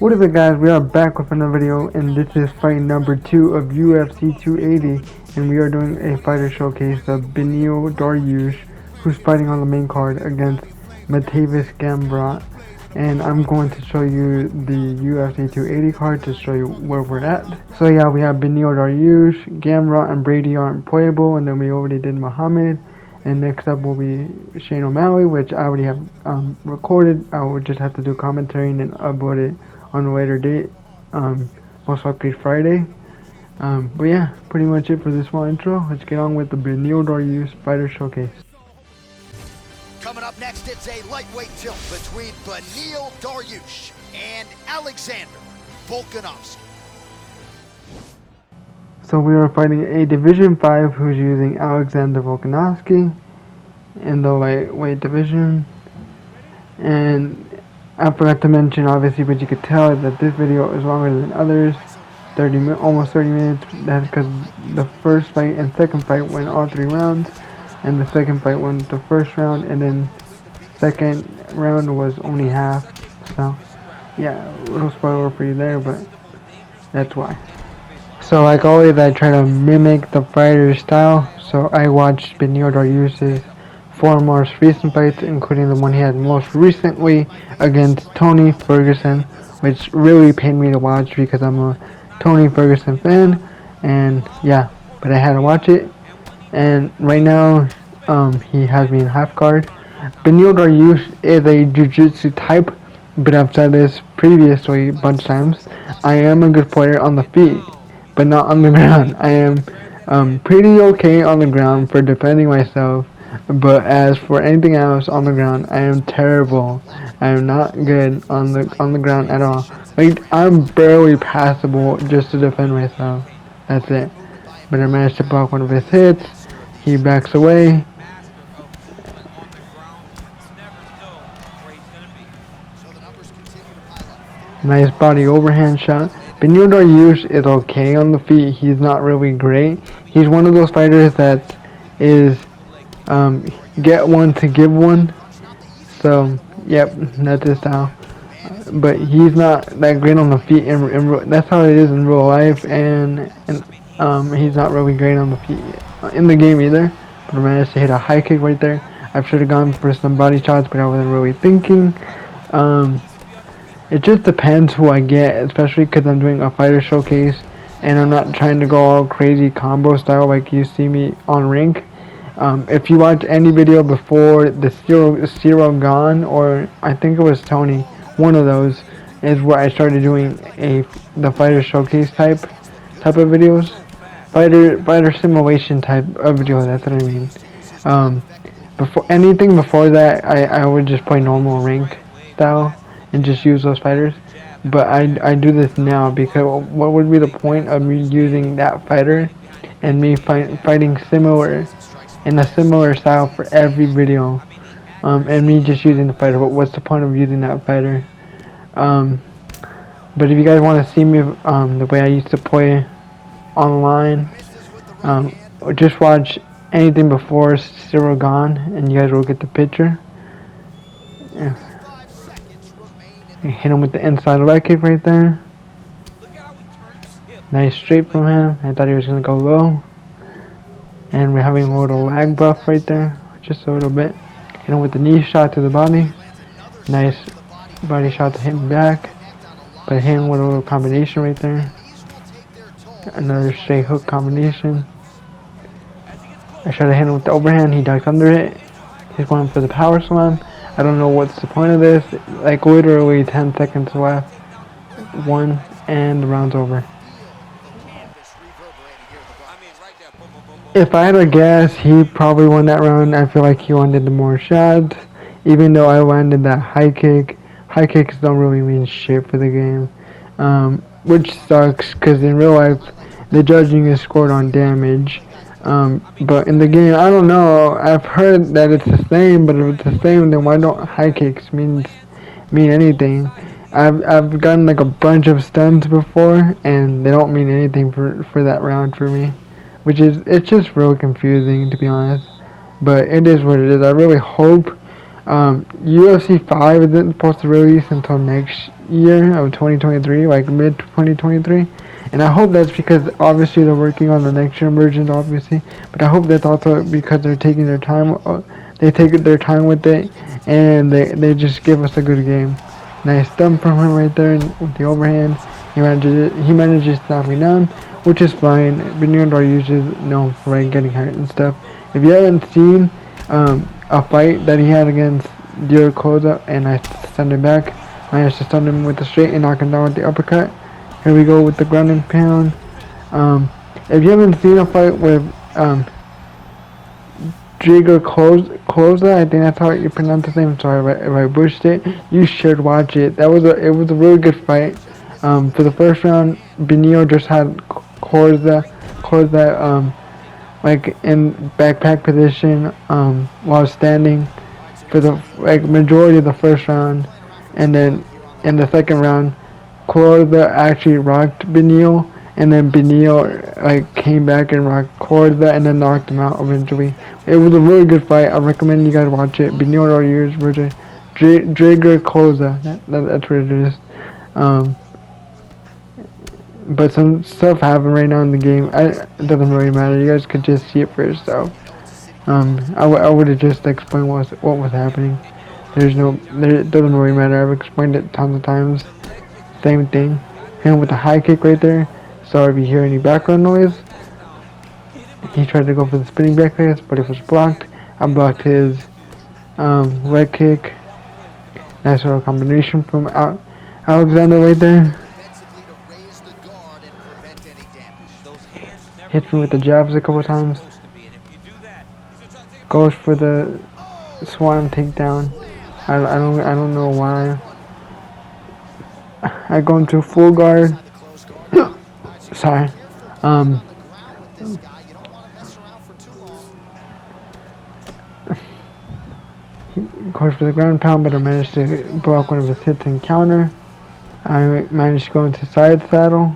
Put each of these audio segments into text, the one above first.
What is it, guys? We are back with another video, and this is fight number 2 of UFC 280, and we are doing a fighter showcase of Beneil Dariush, who's fighting on the main card against Matavis Gamrot. And I'm going to show you the UFC 280 card to show you where we're at. So yeah, we have Beneil Dariush, Gamrot, and Brady aren't playable, and then we already did Muhammad. And next up will be Shane O'Malley, which I already have recorded. I will just have to do commentary and then upload it on a later date, most likely Friday. But yeah, pretty much it for this small intro. Let's get on with the Beneil Dariush Fighter Showcase. Coming up next, it's a lightweight tilt between Beneil Dariush and Alexander Volkanovski. So we are fighting a Division 5 who's using Alexander Volkanovski in the lightweight division. And I forgot to mention, obviously, but you could tell that this video is longer than others, almost 30 minutes. That's because the first fight and second fight went all 3 rounds, and the second fight went the first round, and then second round was only half. So yeah, a little spoiler for you there, but that's why. So like always, I try to mimic the fighter's style. So I watched Beneil Dariush's 4 most recent fights, including the one he had most recently against Tony Ferguson, which really pained me to watch because I'm a Tony Ferguson fan, and yeah, but I had to watch it. And right now, he has me in half guard. Beneil Dariush is a jiu-jitsu type, but I've said this previously a bunch of times. I am a good player on the feet, but not on the ground. I am pretty okay on the ground for defending myself. But as for anything else on the ground, I am terrible. I am not good on the ground at all. Like, I'm barely passable just to defend myself. That's it. But I managed to block one of his hits. He backs away. Nice body overhand shot. Beneil Dariush is okay on the feet. He's not really great. He's one of those fighters that is get one to give one. So, yep, that's his style. But he's not that great on the feet. That's how it is in real life. And he's not really great on the feet in the game either. But I managed to hit a high kick right there. I should have gone for some body shots, but I wasn't really thinking. It just depends who I get, especially because I'm doing a fighter showcase. And I'm not trying to go all crazy combo style like you see me on Rink. If you watch any video before the Zero Gone, or I think it was Tony, one of those is where I started doing the fighter showcase type of videos, fighter simulation type of videos. That's what I mean. Before that, I would just play normal Rink style and just use those fighters. But I do this now because what would be the point of me using that fighter and me fighting similar in a similar style for every video, and me just using the fighter? But what's the point of using that fighter? But if you guys want to see me the way I used to play online, just watch anything before Zero Gone, and you guys will get the picture. Yeah. Hit him with the inside leg kick right there. Nice straight from him. I thought he was gonna go low. And we're having a little lag buff right there, just a little bit. Hit him with the knee shot to the body. Nice body shot to him back. But hit him with a little combination right there. Another straight hook combination. I tried to hit him with the overhand. He ducked under it. He's going for the power slam. I don't know what's the point of this. Like, literally 10 seconds left. 1, and the round's over. If I had to guess, he probably won that round. I feel like he landed the more shots, even though I landed that high kick. High kicks don't really mean shit for the game, which sucks because in real life, the judging is scored on damage. But in the game, I don't know. I've heard that it's the same, but if it's the same, then why don't high kicks mean anything? I've gotten like a bunch of stuns before, and they don't mean anything for that round for me. It's just real confusing, to be honest. But it is what it is. I really hope UFC 5 isn't supposed to release until next year of 2023, like mid 2023. And I hope that's because obviously they're working on the next gen version, obviously. But I hope that's also because they're taking their time. They take their time with it, and they just give us a good game. Nice thumb from him right there with the overhand. He manages to knock me down, which is fine. Beneil Dariush is known for getting hurt and stuff. If you haven't seen a fight that he had against Dariush, and I stunned him back, managed to stun him with the straight and knock him down with the uppercut. Here we go with the ground and pound. If you haven't seen a fight with Jiger Koza, I think that's how you pronounce his name. Sorry if I butchered it. You should watch it. It was a really good fight. For the first round, Beneil just had Koza like in backpack position while standing for the majority of the first round, and then in the second round, Koza actually rocked Beneil, and then Beneil came back and rocked Koza and then knocked him out eventually. It was a really good fight. I recommend you guys watch it. Beneil Dariush versus Drager Koza. That's what it is. But some stuff happened right now in the game. It doesn't really matter. You guys could just see it for yourself. I would have just explained what was happening. It doesn't really matter. I've explained it tons of times. Same thing. Him with the high kick right there. Sorry if you hear any background noise. He tried to go for the spinning back fist, but it was blocked. I blocked his leg kick. Nice little combination from Alexander right there. Hits me with the jabs a couple times. Goes for the swan takedown. I don't know why. I go into full guard. Sorry. He goes for the ground pound, but I managed to block one of his hits and counter. I managed to go into side saddle.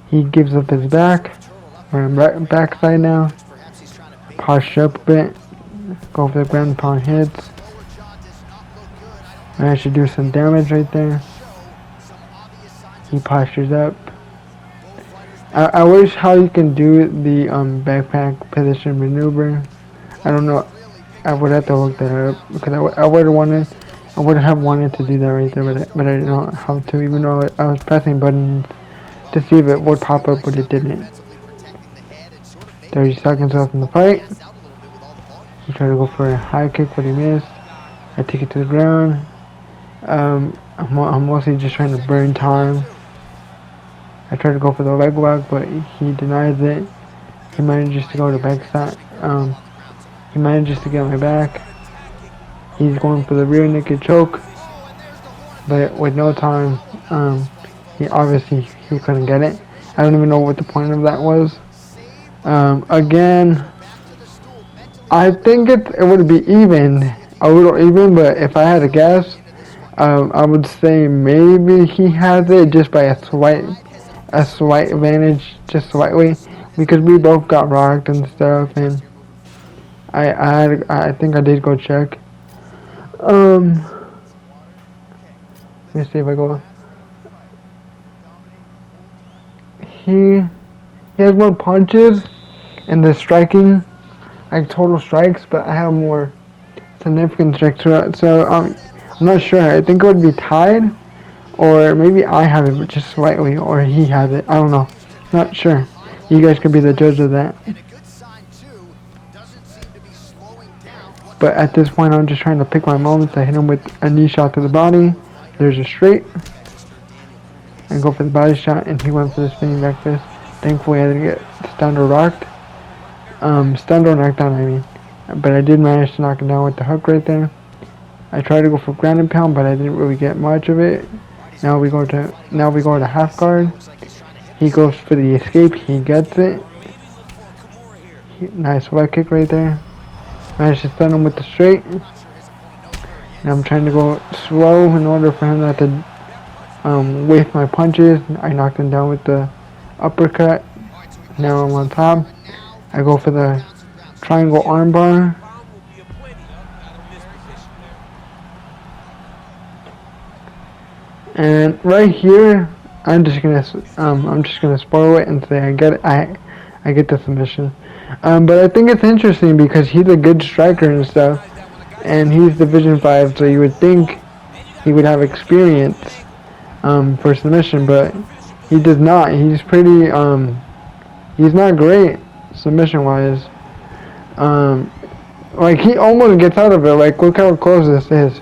He gives up his back. We're on backside now. Posture up a bit. Go for the ground pound hits. Managed to do some damage right there. He postures up. I wish how you can do the backpack position maneuver. I don't know. I would have to look that up because I would have wanted to do that right there, but I didn't know how to. Even though I was pressing buttons to see if it would pop up, but it didn't. 30 seconds left in the fight. He tried to go for a high kick, but he missed. I take it to the ground. I'm mostly just trying to burn time. I tried to go for the leg lock, but he denies it. He manages to go to backside. He manages to get my back. He's going for the rear naked choke, but with no time, he couldn't get it. I don't even know what the point of that was. Again, I think it would be even, a little even, but if I had to guess, I would say maybe he has it just by a slight advantage, just slightly, because we both got rocked and stuff, and I think I did go check. Let me see if I go. He has more punches in the striking, like total strikes, but I have more significant strikes. So I'm not sure. I think it would be tied, or maybe I have it, but just slightly, or he has it. I don't know. Not sure. You guys can be the judge of that. But at this point, I'm just trying to pick my moments. I hit him with a knee shot to the body. There's a straight. And go for the body shot, and he went for the spinning back fist. Thankfully, I didn't get stunned or rocked. Stunned or knocked down, I mean. But I did manage to knock him down with the hook right there. I tried to go for ground and pound, but I didn't really get much of it. Now we go to half guard. He goes for the escape. He gets it. Nice leg kick right there. Managed to stun him with the straight. And I'm trying to go slow in order for him not to waste my punches. I knocked him down with the uppercut. Now I'm on top. I go for the triangle armbar. And right here, I'm just gonna spoil it and say I get the submission. But I think it's interesting because he's a good striker and stuff, and he's Division 5, so you would think he would have experience for submission, but he does not. He's not great submission wise. Um, like he almost gets out of it. Like look how close this is.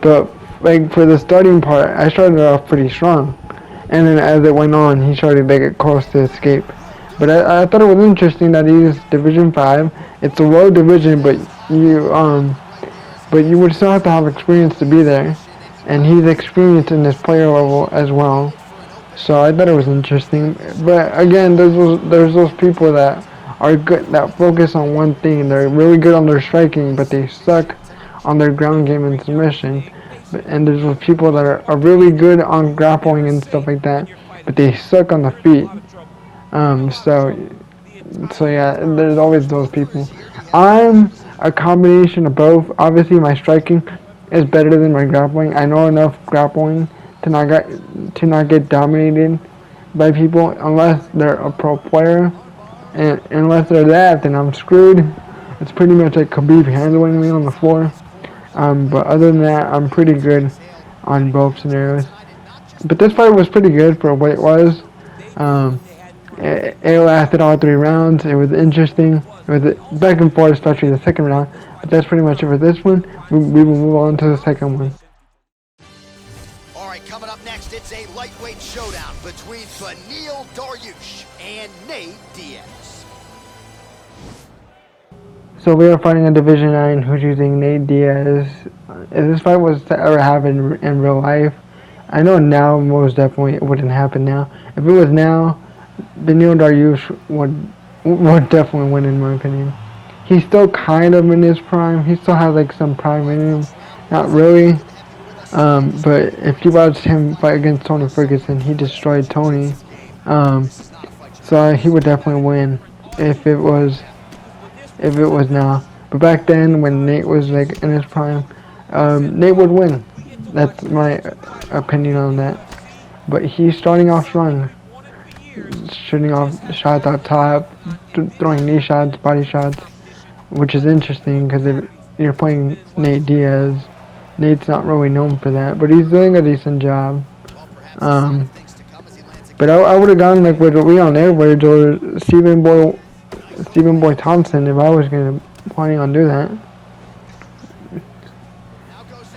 But like for the starting part, I started off pretty strong, and then as it went on, he started to get close to escape. But I thought it was interesting that he's Division 5. It's a low division, you but you would still have to have experience to be there, and he's experienced in this player level as well. So I thought it was interesting. But again, there's those people that are good, that focus on one thing. They're really good on their striking, but they suck on their ground game and submission. And there's those people that are really good on grappling and stuff like that, but they suck on the feet. So yeah, there's always those people. I'm a combination of both. Obviously, my striking is better than my grappling. I know enough grappling to not get dominated by people unless they're a pro player, and unless they're that, then I'm screwed. It's pretty much like Khabib handling me on the floor. But other than that, I'm pretty good on both scenarios. But this fight was pretty good for what it was. It lasted all 3 rounds. It was interesting. It was back and forth, especially the second round. But that's pretty much it for this one. We will move on to the second one. All right, coming up next, it's a lightweight showdown between Beneil Dariush and Nate Diaz. So we are fighting a Division 9 who's using Nate Diaz. If this fight was to ever happen in real life, I know now most definitely it wouldn't happen now. If it was now, Beneil Dariush would definitely win in my opinion. He's still kind of in his prime. He still has like some prime in him. Not really. But if you watched him fight against Tony Ferguson, he destroyed Tony. So he would definitely win if it was now. But back then, when Nate was like in his prime, Nate would win. That's my opinion on that. But he's starting off strong, shooting off shots out top, throwing knee shots, body shots, which is interesting because if you're playing Nate Diaz, Nate's not really known for that, but he's doing a decent job. But I would have gone like with Leon Edwards or Stephen Boy Thompson if I was planning on doing that.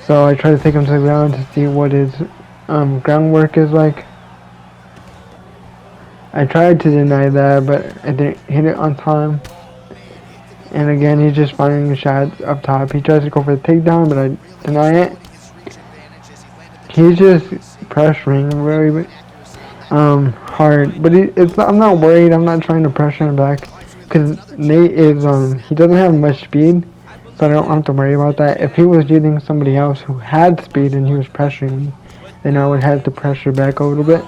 So I tried to take him to the ground to see what his groundwork is like. I tried to deny that, but I didn't hit it on time. And again, he's just firing the shots up top. He tries to go for the takedown, but I deny it. He's just pressuring really hard. But I'm not worried. I'm not trying to pressure him back. Because Nate is, he doesn't have much speed. So I don't have to worry about that. If he was using somebody else who had speed and he was pressuring me, then I would have to pressure back a little bit.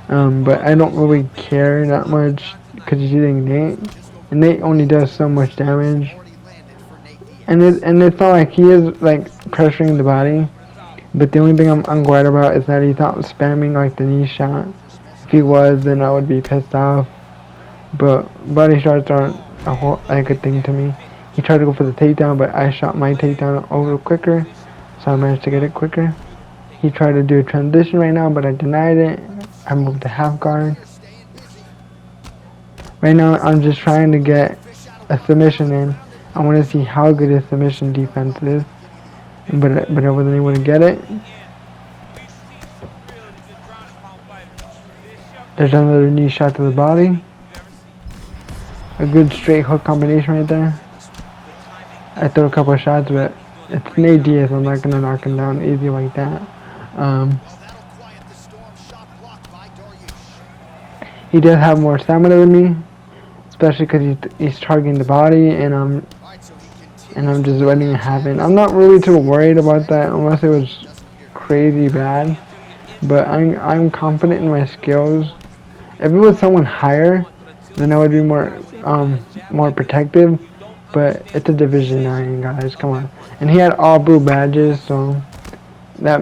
But I don't really care that much because he's using Nate. And Nate only does so much damage. And it's not like he is like pressuring the body. But the only thing I'm glad about is that he's not spamming like the knee shot. If he was, then I would be pissed off. But body shots aren't a good thing to me. He tried to go for the takedown, but I shot my takedown a little quicker, so I managed to get it quicker. He tried to do a transition right now, but I denied it. I moved to half guard. Right now, I'm just trying to get a submission in. I want to see how good his submission defense is, but I wasn't able to get it. There's another knee shot to the body. A good straight hook combination right there. I threw a couple of shots, but it's Nate Diaz. I'm not gonna knock him down easy like that. He does have more stamina than me, especially because he's targeting the body, and I'm just letting it happen. I'm not really too worried about that unless it was crazy bad. But I'm confident in my skills. If it was someone higher, then I would be more protective. But it's a Division 9, guys. Come on. And he had all blue badges, so that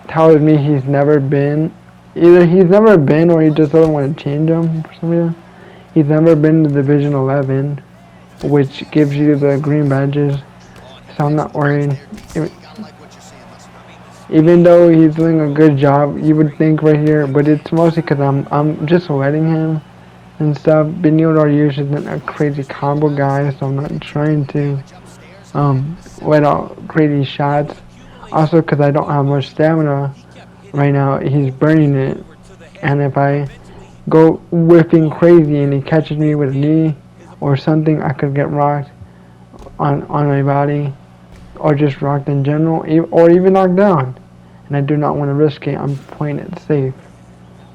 tells me he's never been, either he's never been or he just doesn't want to change him for some reason. He's never been to Division 11, which gives you the green badges, so I'm not worried. Even though he's doing a good job, you would think right here, but it's mostly because I'm just letting him and stuff. Beneil Dariush isn't a crazy combo guy, so I'm not trying to let out crazy shots. Also, because I don't have much stamina right now, he's burning it, and if I go whipping crazy and he catches me with a knee or something, I could get rocked on my body, or just rocked in general, or even knocked down. And I do not want to risk it. I'm playing it safe.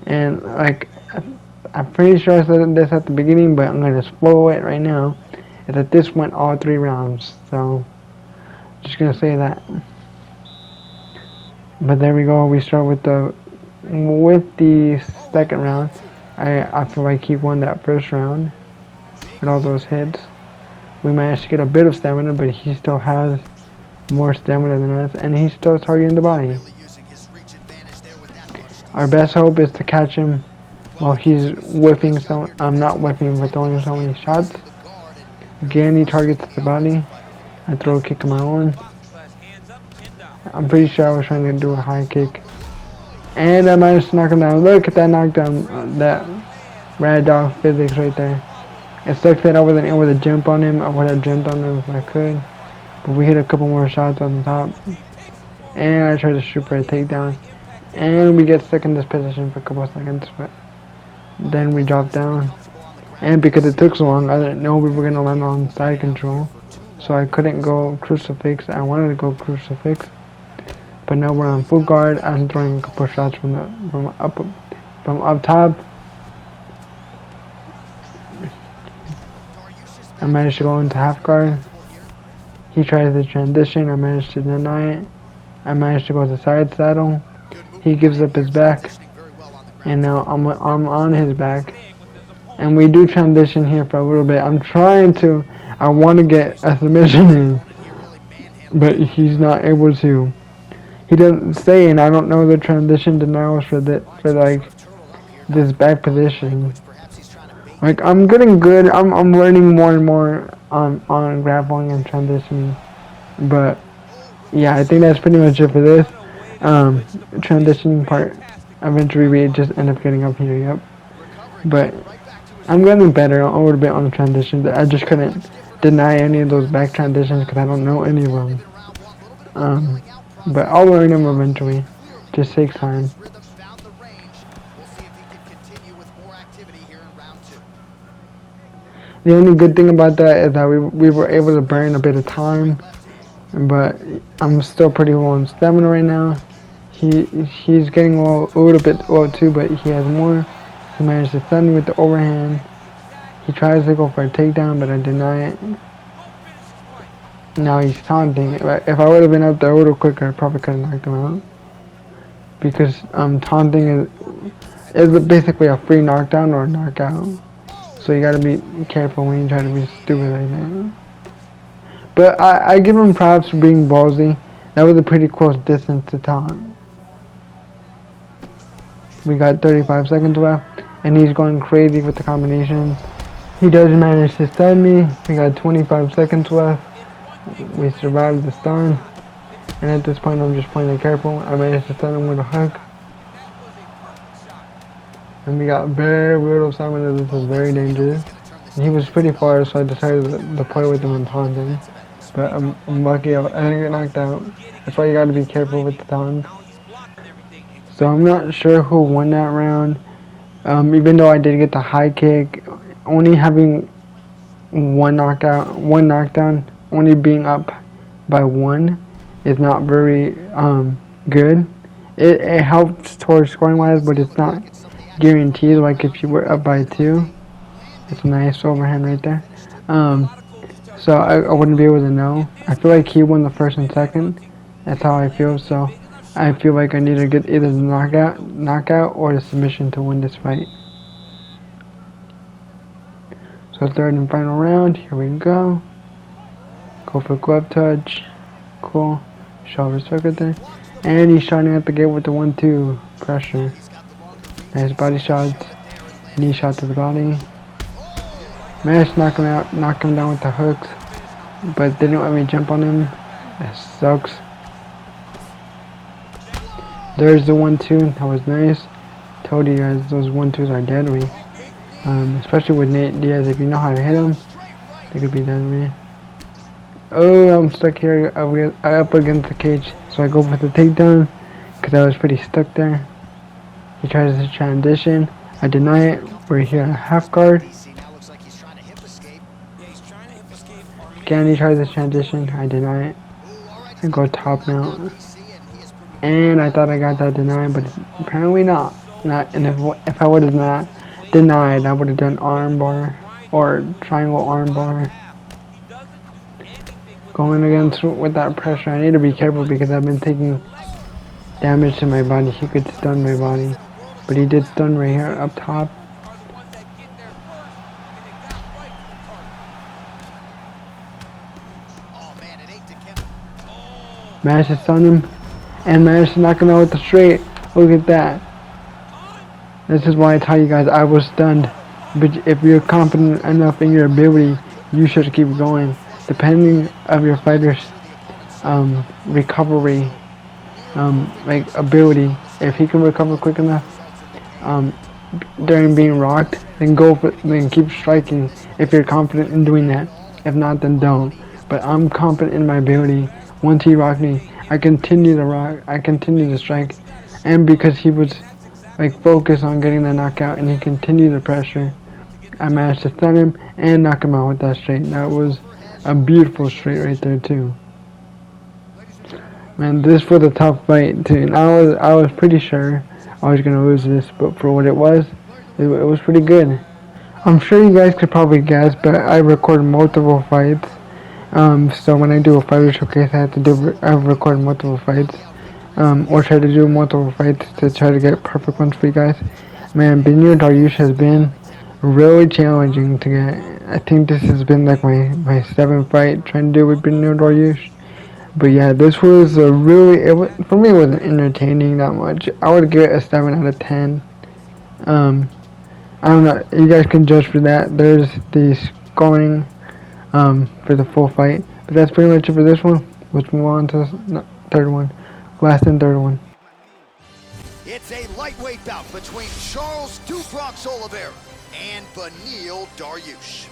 And like, I'm pretty sure I said this at the beginning, but I'm gonna spoil it right now. Is that this went all 3 rounds? So, just gonna say that. But there we go. We start with the second round. I feel like he won that first round with all those hits. We managed to get a bit of stamina, but he still has more stamina than us, and he's still targeting the body. Our best hope is to catch him while he's whipping some. I'm not whipping, but throwing so many shots. Again, he targets the body. I throw a kick of my own. I'm pretty sure I was trying to do a high kick, and I managed to knock him down. Look at that knockdown, that rad dog physics right there. It sucks that I wasn't able to jump on him. I would have jumped on him if I could, but we hit a couple more shots on the top, and I tried to shoot for a takedown, and we get stuck in this position for a couple of seconds, but then we drop down. And because it took so long, I didn't know we were gonna land on side control, so I couldn't go crucifix. I wanted to go crucifix, but now we're on full guard. I'm throwing a couple of shots from up top. I managed to go into half guard. He tries to transition. I managed to deny it. I managed to go to side saddle. He gives up his back, and now I'm on his back. And we do transition here for a little bit. I want to get a submission in, but he's not able to. He doesn't say, and I don't know the transition denials for like this back position. Like, I'm getting good. I'm learning more and more on grappling and transitioning. But yeah, I think that's pretty much it for this transitioning part. Eventually, we just end up getting up here. Yep. But I'm getting better a little bit on the transitions. I just couldn't deny any of those back transitions because I don't know any of them. But I'll learn them eventually. Just takes time. The only good thing about that is that we were able to burn a bit of time, but I'm still pretty low on stamina right now. He's getting a little bit low too, but he has more. He managed to stun me with the overhand. He tries to go for a takedown, but I deny it. Now he's taunting. If I would have been up there a little quicker, I probably could have knocked him out. Because taunting is basically a free knockdown or a knockout. So you gotta be careful when you try to be stupid like that. But I give him props for being ballsy. That was a pretty close distance to taunt. We got 35 seconds left, and he's going crazy with the combinations. He does manage to stun me. We got 25 seconds left. We survived the stun. And at this point, I'm just playing it careful. I managed to stun him with a hook. And we got very little stamina. This was very dangerous. And he was pretty far, so I decided to play with him and taunt him. But I'm lucky I didn't get knocked out. That's why you gotta be careful with the taunts. So I'm not sure who won that round. Even though I did get the high kick, only having one knockdown, only being up by 1 is not very good. It helps towards scoring wise, but it's not guaranteed. Like if you were up by 2, it's a nice overhand right there. So I wouldn't be able to know. I feel like he won the first and second. That's how I feel. So I feel like I need to get either the knockout or the submission to win this fight. So third and final round. Here we go. Go for glove touch. Cool. Shoulder circuit there. And he's trying to get with the 1-2 pressure. Nice body shots. Knee shot to the body. Managed to knock him down with the hooks, but didn't let me jump on him. That sucks. There's the 1-2. That was nice. Told you guys those 1-2s are deadly. Especially with Nate Diaz. If you know how to hit him, they could be deadly. Oh, I'm stuck here up against the cage. So I go for the takedown because I was pretty stuck there. He tries to transition. I deny it. We're here on half guard. Again, he tries to transition. I deny it. I go top mount. And I thought I got that denied, but apparently not. And if I would have not denied, I would have done arm bar or triangle arm bar. Going against with that pressure, I need to be careful because I've been taking damage to my body. He could stun my body, but he did stun right here up top. Managed to stun him and managed to knock him out with the straight. Look at that. This is why I tell you guys I was stunned. But if you're confident enough in your ability, you should keep going. Depending of your fighter's recovery, like ability, if he can recover quick enough during being rocked, then then keep striking if you're confident in doing that. If not, then don't. But I'm confident in my ability. Once he rocked me, I continue to rock, I continue to strike, and because he was like focused on getting the knockout and he continued the pressure, I managed to stun him and knock him out with that straight. That was a beautiful straight right there too. Man, this was a tough fight too. And I was pretty sure I was gonna lose this, but for what it was pretty good. I'm sure you guys could probably guess, but I record multiple fights. So when I do a fighter showcase, I record multiple fights, or try to do multiple fights to try to get perfect ones for you guys. Man, Beneil Dariush has been really challenging to get. I think this has been like my 7th fight trying to do with Beneil Dariush. But yeah, this was for me it wasn't entertaining that much. I would give it a 7 out of 10. I don't know, you guys can judge for that. There's the scoring for the full fight. But that's pretty much it for this one. Let's move on to the third one. Last and third one. It's a lightweight bout between Charles Dubrox Oliveira and Beneil Dariush.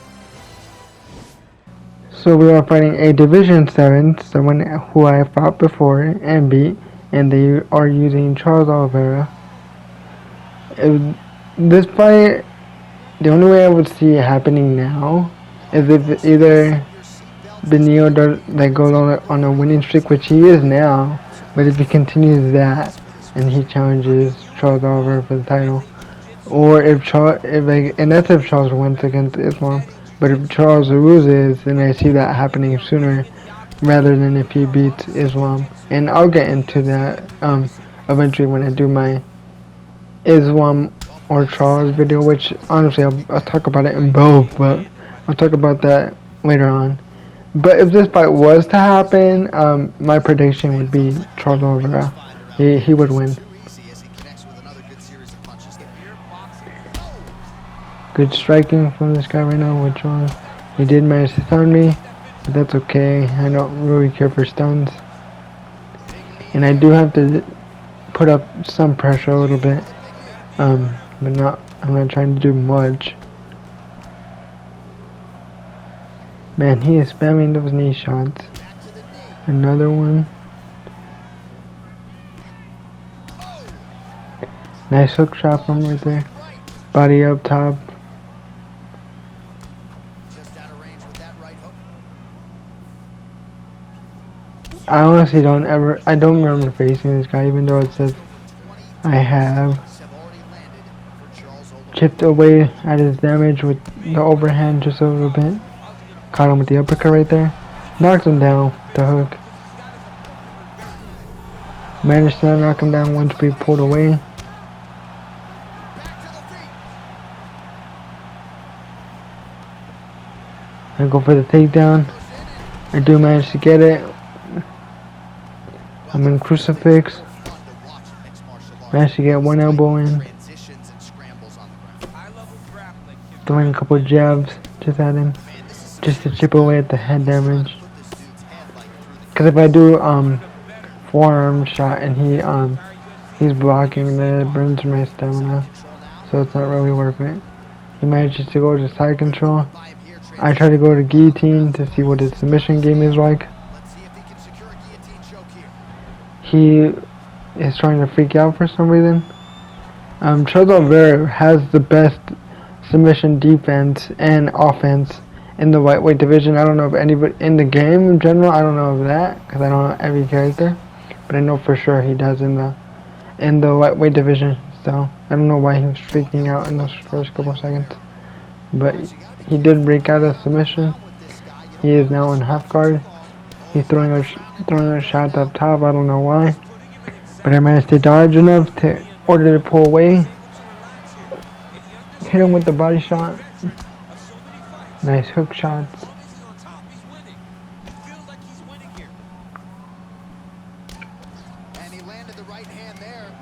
So we are fighting a Division 7, someone who I fought before and beat, and they are using Charles Oliveira. This fight, the only way I would see it happening now is if either Beneil goes on a winning streak, which he is now, but if he continues that and he challenges Charles Oliveira for the title, or and that's if Charles wins against Islam. But if Charles loses, then I see that happening sooner rather than if he beats Islam. And I'll get into that eventually when I do my Islam or Charles video, which honestly I'll talk about it in both, but I'll talk about that later on. But if this fight was to happen, my prediction would be Charles Oliveira. He would win. Good striking from this guy right now with Charles. He did manage to stun me, but that's okay. I don't really care for stuns. And I do have to put up some pressure a little bit. But I'm not trying to do much. Man, he is spamming those knee shots. Another one. Nice hook shot from right there. Body up top. I honestly don't remember facing this guy, even though it says I have. Chipped away at his damage with the overhand just a little bit. Caught him with the uppercut right there. Knocked him down with the hook. Managed to knock him down once we pulled away. I go for the takedown. I do manage to get it. I'm in crucifix. Managed to get one elbow in. Throwing a couple jabs just at him, just to chip away at the head damage. Because if I do forearm shot and he's blocking, then it burns my stamina, so it's not really worth it. He manages to go to side control. I try to go to guillotine to see what his submission game is like. He is trying to freak out for some reason. Charles Vera has the best submission defense and offense in the lightweight division. I don't know if anybody in the game in general. I don't know of that because I don't know every character, but I know for sure he does in the lightweight division. So I don't know why he was freaking out in those first couple seconds, but he did break out of submission. He is now in half guard. He's throwing a shot up top. I don't know why, but I managed to dodge enough to order to pull away. Hit him with the body shot. Nice hook shots.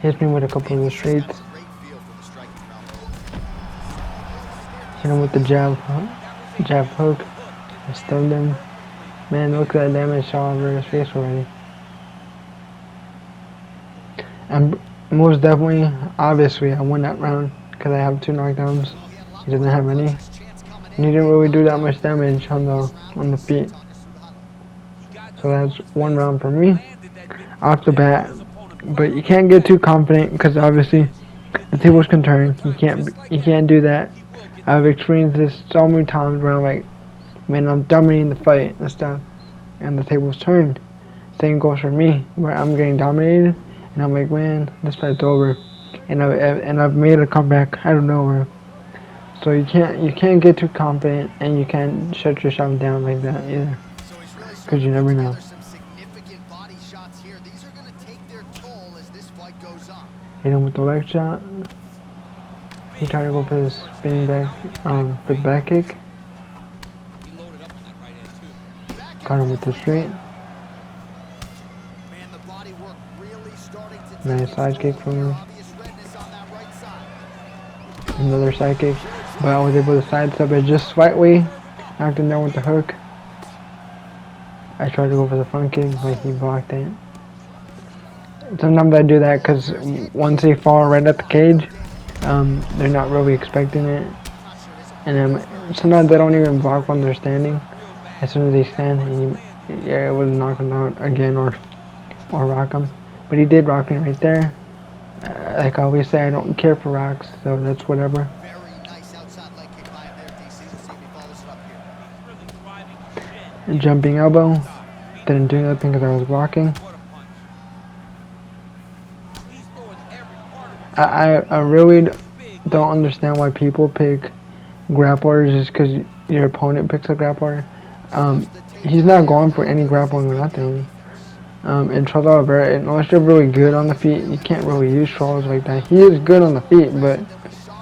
Hits me with a couple of the straights. Hit him with the jab hook. I stunned him. Man, look at that damage all over his face already. And most definitely, obviously, I won that round because I have 2 knockdowns. He doesn't have any. And he didn't really do that much damage on the feet. So that's 1 round for me off the bat. But you can't get too confident because obviously the tables can turn. You can't do that. I've experienced this so many times where I'm like, man, I'm dominating the fight and stuff, and the tables turned. Same goes for me, where I'm getting dominated, and I'm like, man, this fight's over, and I've made a comeback out of nowhere. So you can't get too confident, and you can't shut yourself down like that either, because you never know. Hit him with the leg shot. He tried to go for his spinning back, for the back kick. Caught him with the straight. Nice side kick from him. Another side kick, but I was able to sidestep it just slightly. Knocked him down with the hook. I tried to go for the front kick, but he blocked it. Sometimes I do that because once they fall right at the cage, they're not really expecting it, and then sometimes they don't even block when they're standing. As soon as they stand, and it would knock them out again or rock them. But he did rock me right there. Like I always say, I don't care for rocks, so that's whatever. And jumping elbow, didn't do nothing because I was blocking. I really don't understand why people pick grapplers just because your opponent picks a grappler. He's not going for any grappling or nothing. And Charles Oliveira, unless you're really good on the feet, you can't really use Charles like that. He is good on the feet, but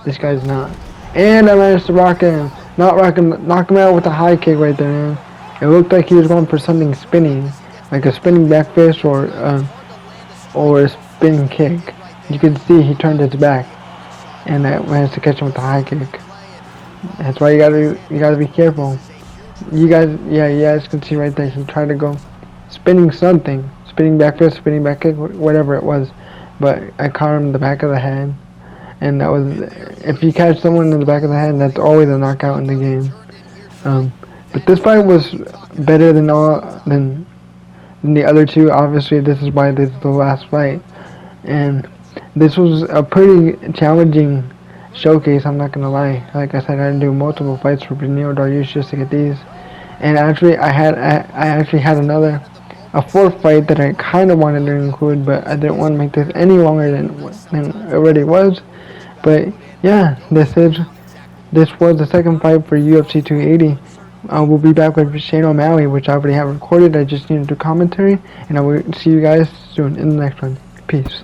this guy's not. And I managed to knock him out with a high kick right there, man. It looked like he was going for something spinning, like a spinning back fist or a spinning kick. You can see he turned his back, and I managed to catch him with a high kick. That's why you gotta be careful. You guys can see right there. He tried to go spinning something, spinning back fist, spinning back kick, whatever it was. But I caught him in the back of the head, and that was. If you catch someone in the back of the head, that's always a knockout in the game. But this fight was better than the other two. Obviously, this is why this is the last fight, and this was a pretty challenging showcase, I'm not gonna lie. Like I said, I had to do multiple fights for Beneil Dariush just to get these. And actually, I actually had a 4th fight that I kind of wanted to include, but I didn't want to make this any longer than it already was. But yeah, this was the 2nd fight for UFC 280. We'll be back with Shane O'Malley, which I already have recorded. I just need to do commentary, and I will see you guys soon in the next one. Peace.